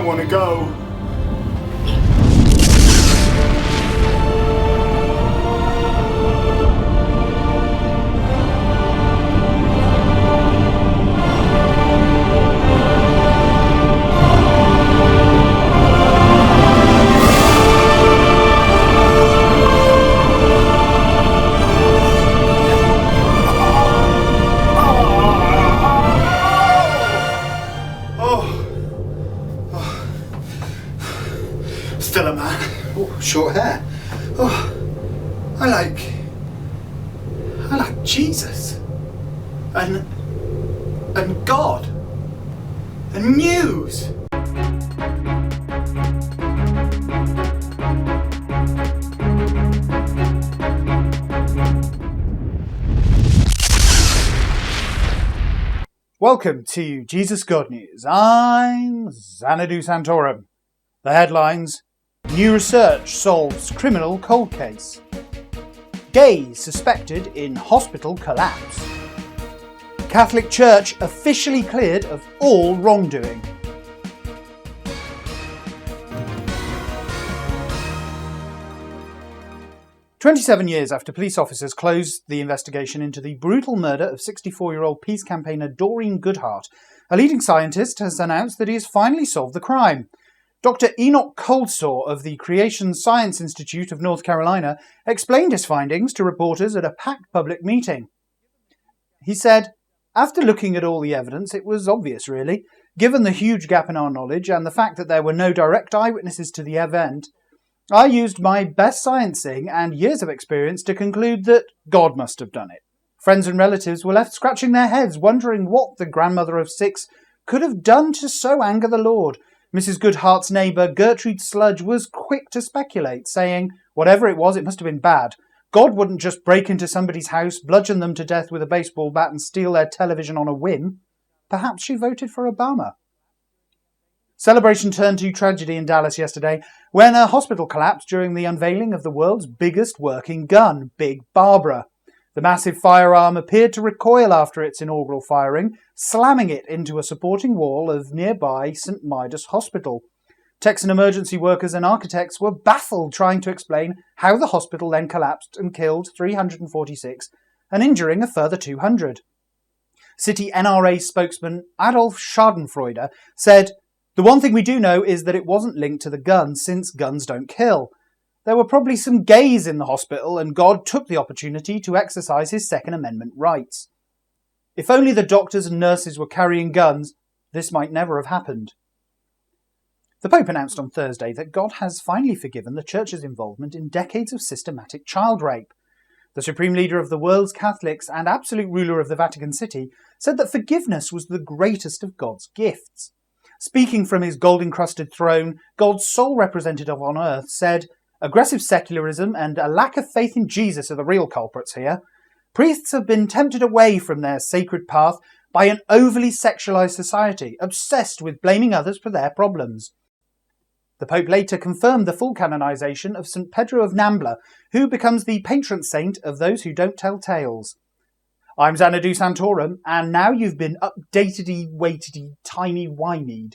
want to go. Still a man. Oh, short hair. Oh, I like Jesus. And God. And news. Welcome to Jesus God News. I'm Xanadu Santorum. The headlines: new research solves criminal cold case. Gay suspected in hospital collapse. Catholic Church officially cleared of all wrongdoing. "27 years after police officers closed the investigation into the brutal murder of 64-year-old peace campaigner Doreen Goodhart, a leading scientist has announced that he has finally solved the crime. Dr. Enoch Coldsaw of the Creation Science Institute of North Carolina explained his findings to reporters at a packed public meeting. He said, "After looking at all the evidence, it was obvious really, given the huge gap in our knowledge and the fact that there were no direct eyewitnesses to the event, I used my best sciencing and years of experience to conclude that God must have done it. Friends and relatives were left scratching their heads, wondering what the grandmother of 6 could have done to so anger the Lord. Mrs. Goodhart's neighbour, Gertrude Sludge, was quick to speculate, saying, whatever it was, it must have been bad. God wouldn't just break into somebody's house, bludgeon them to death with a baseball bat and steal their television on a whim. Perhaps she voted for Obama." Celebration turned to tragedy in Dallas yesterday, when a hospital collapsed during the unveiling of the world's biggest working gun, Big Barbara. The massive firearm appeared to recoil after its inaugural firing, slamming it into a supporting wall of nearby St. Midas Hospital. Texan emergency workers and architects were baffled trying to explain how the hospital then collapsed and killed 346 and injuring a further 200. City NRA spokesman Adolf Schadenfreude said, "The one thing we do know is that it wasn't linked to the gun, since guns don't kill. There were probably some gays in the hospital, and God took the opportunity to exercise his Second Amendment rights. If only the doctors and nurses were carrying guns, this might never have happened." The Pope announced on Thursday that God has finally forgiven the Church's involvement in decades of systematic child rape. The Supreme Leader of the world's Catholics and absolute ruler of the Vatican City said that forgiveness was the greatest of God's gifts. Speaking from his gold-encrusted throne, God's sole representative on earth said, "Aggressive secularism and a lack of faith in Jesus are the real culprits here. Priests have been tempted away from their sacred path by an overly sexualized society, obsessed with blaming others for their problems." The Pope later confirmed the full canonization of St. Pedro of Nambla, who becomes the patron saint of those who don't tell tales. I'm Xanadu Santorum, and now you've been updatedy, waitedy, timey-wimeyed.